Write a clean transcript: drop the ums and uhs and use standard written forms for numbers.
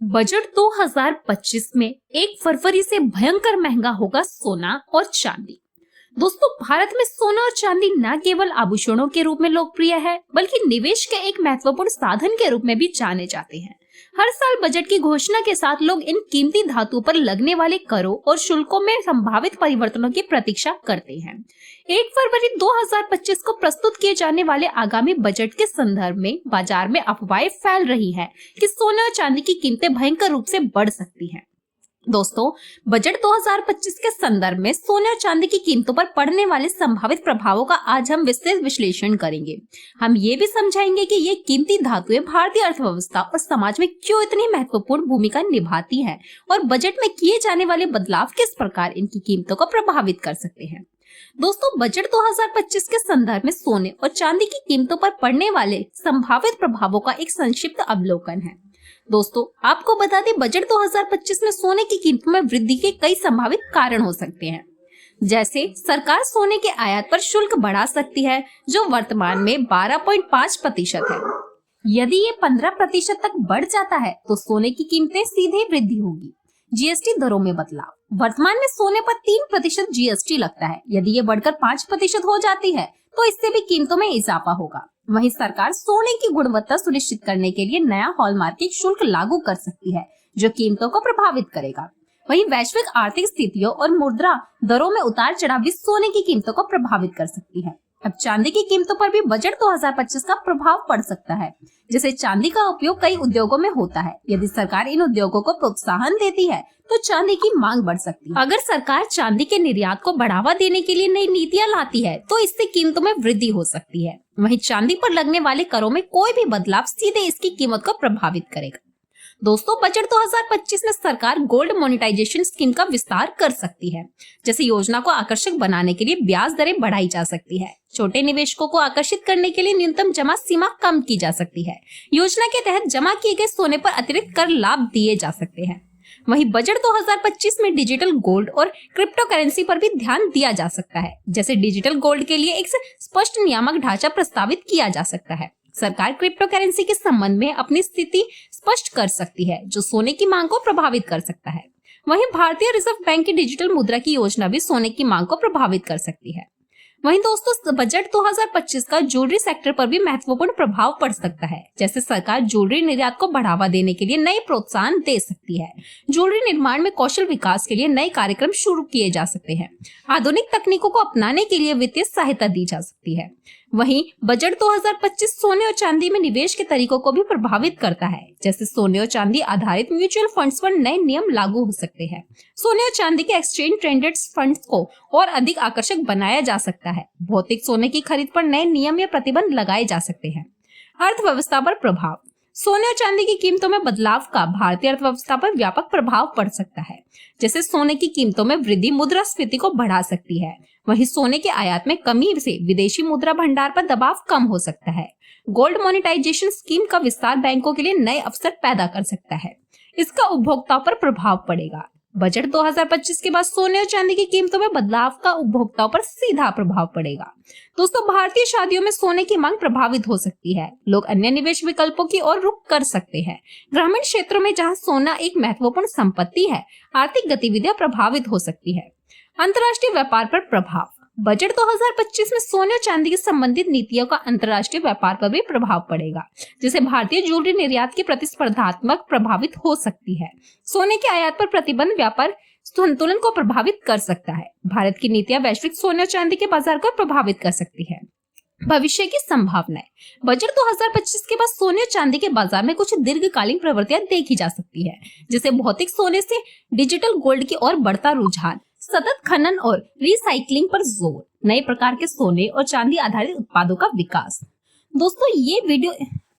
Budget 2025 में 1 फरवरी से भयंकर महंगा होगा सोना और चांदी। दोस्तों, भारत में सोना और चांदी न केवल आभूषणों के रूप में लोकप्रिय है, बल्कि निवेश के एक महत्वपूर्ण साधन के रूप में भी जाने जाते हैं। हर साल बजट की घोषणा के साथ लोग इन कीमती धातुओं पर लगने वाले करों और शुल्कों में संभावित परिवर्तनों की प्रतीक्षा करते हैं। 1 फरवरी 2025 को प्रस्तुत किए जाने वाले आगामी बजट के संदर्भ में बाजार में अफवाहें फैल रही हैं कि सोना और चांदी की कीमतें भयंकर रूप से बढ़ सकती हैं। दोस्तों, बजट 2025 के संदर्भ में सोने और चांदी की कीमतों पर पड़ने वाले संभावित प्रभावों का आज हम विस्तृत विश्लेषण करेंगे। हम ये भी समझाएंगे कि ये कीमती धातुएं भारतीय अर्थव्यवस्था और समाज में क्यों इतनी महत्वपूर्ण भूमिका निभाती हैं और बजट में किए जाने वाले बदलाव किस प्रकार इनकी कीमतों को प्रभावित कर सकते हैं। दोस्तों, बजट 2025 के संदर्भ में सोने और चांदी की कीमतों पर पड़ने वाले संभावित प्रभावों का एक संक्षिप्त अवलोकन है। दोस्तों, आपको बता दें, बजट 2025 में सोने की कीमतों में वृद्धि के कई संभावित कारण हो सकते हैं। जैसे सरकार सोने के आयात पर शुल्क बढ़ा सकती है, जो वर्तमान में 12.5% है। यदि ये 15% तक बढ़ जाता है तो सोने की कीमतें सीधे वृद्धि होगी। जीएसटी दरों में बदलाव। वर्तमान में सोने पर 3% जीएसटी लगता है। यदि ये बढ़कर 5% हो जाती है तो इससे भी कीमतों में इजाफा होगा। वहीं सरकार सोने की गुणवत्ता सुनिश्चित करने के लिए नया हॉलमार्किंग शुल्क लागू कर सकती है, जो कीमतों को प्रभावित करेगा। वहीं वैश्विक आर्थिक स्थितियों और मुद्रा दरों में उतार चढ़ाव भी सोने की कीमतों को प्रभावित कर सकती है। अब चांदी की कीमतों पर भी बजट 2025 का प्रभाव पड़ सकता है। जैसे चांदी का उपयोग कई उद्योगों में होता है। यदि सरकार इन उद्योगों को प्रोत्साहन देती है तो चांदी की मांग बढ़ सकती है। अगर सरकार चांदी के निर्यात को बढ़ावा देने के लिए नई नीतियां लाती है तो इससे कीमतों में वृद्धि हो सकती है। वहीं चांदी पर लगने वाले करों में कोई भी बदलाव सीधे इसकी कीमत को प्रभावित करेगा। दोस्तों, बजट 2025 में सरकार गोल्ड मोनेटाइजेशन स्कीम का विस्तार कर सकती है। जैसे योजना को आकर्षक बनाने के लिए ब्याज दरें बढ़ाई जा सकती है। छोटे निवेशकों को आकर्षित करने के लिए न्यूनतम जमा सीमा कम की जा सकती है। योजना के तहत जमा किए गए सोने पर अतिरिक्त कर लाभ दिए जा सकते हैं। वहीं बजट 2025 में डिजिटल गोल्ड और क्रिप्टो करेंसी पर भी ध्यान दिया जा सकता है। जैसे डिजिटल गोल्ड के लिए एक स्पष्ट नियामक ढांचा प्रस्तावित किया जा सकता है। सरकार क्रिप्टो करेंसी के संबंध में अपनी स्थिति स्पष्ट कर सकती है, जो सोने की मांग को प्रभावित कर सकता है। वहीं भारतीय रिजर्व बैंक की डिजिटल मुद्रा की योजना भी सोने की मांग को प्रभावित कर सकती है। वहीं दोस्तों, बजट 2025 का ज्वेलरी सेक्टर पर भी महत्वपूर्ण प्रभाव पड़ सकता है। जैसे सरकार ज्वेलरी निर्यात को बढ़ावा देने के लिए नए प्रोत्साहन दे सकती है। ज्वेलरी निर्माण में कौशल विकास के लिए नए कार्यक्रम शुरू किए जा सकते हैं। आधुनिक तकनीकों को अपनाने के लिए वित्तीय सहायता दी जा सकती है। वहीं बजट 2025 सोने और चांदी में निवेश के तरीकों को भी प्रभावित करता है। जैसे सोने और चांदी आधारित म्यूचुअल फंड्स पर नए नियम लागू हो सकते हैं। सोने और चांदी के एक्सचेंज ट्रेडेड फंड्स को और अधिक आकर्षक बनाया जा सकता है। भौतिक सोने की खरीद पर नए नियम या प्रतिबंध लगाए जा सकते हैं। अर्थव्यवस्था पर प्रभाव। सोने और चांदी की कीमतों में बदलाव का भारतीय अर्थव्यवस्था पर व्यापक प्रभाव पड़ सकता है। जैसे सोने की कीमतों में वृद्धि मुद्रास्फीति को बढ़ा सकती है। वहीं सोने के आयात में कमी से विदेशी मुद्रा भंडार पर दबाव कम हो सकता है। गोल्ड मोनेटाइजेशन स्कीम का विस्तार बैंकों के लिए नए अवसर पैदा कर सकता है। इसका उपभोक्ताओं पर प्रभाव पड़ेगा। बजट 2025 के बाद सोने और चांदी की कीमतों में बदलाव का उपभोक्ताओं पर सीधा प्रभाव पड़ेगा। दोस्तों, भारतीय शादियों में सोने की मांग प्रभावित हो सकती है। लोग अन्य निवेश विकल्पों की ओर रुख कर सकते हैं। ग्रामीण क्षेत्रों में जहां सोना एक महत्वपूर्ण संपत्ति है, आर्थिक गतिविधियां प्रभावित हो सकती है। अंतर्राष्ट्रीय व्यापार पर प्रभाव। बजट 2025 में सोने और चांदी के संबंधित नीतियों का अंतर्राष्ट्रीय व्यापार पर भी प्रभाव पड़ेगा। जैसे भारतीय ज्वेलरी निर्यात की प्रतिस्पर्धात्मक प्रभावित हो सकती है। सोने के आयात पर प्रतिबंध व्यापार संतुलन को प्रभावित कर सकता है। भारत की नीतियां वैश्विक सोने और चांदी के बाजार को प्रभावित कर सकती है। भविष्य की संभावनाएं। बजट 2025 के बाद सोने और चांदी के बाजार में कुछ दीर्घकालीन प्रवृत्तियां देखी जा सकती है। जैसे भौतिक सोने से डिजिटल गोल्ड की ओर बढ़ता रुझान, सतत खनन और रिसाइकलिंग पर जोर, नए प्रकार के सोने और चांदी आधारित उत्पादों का विकास। दोस्तों, ये वीडियो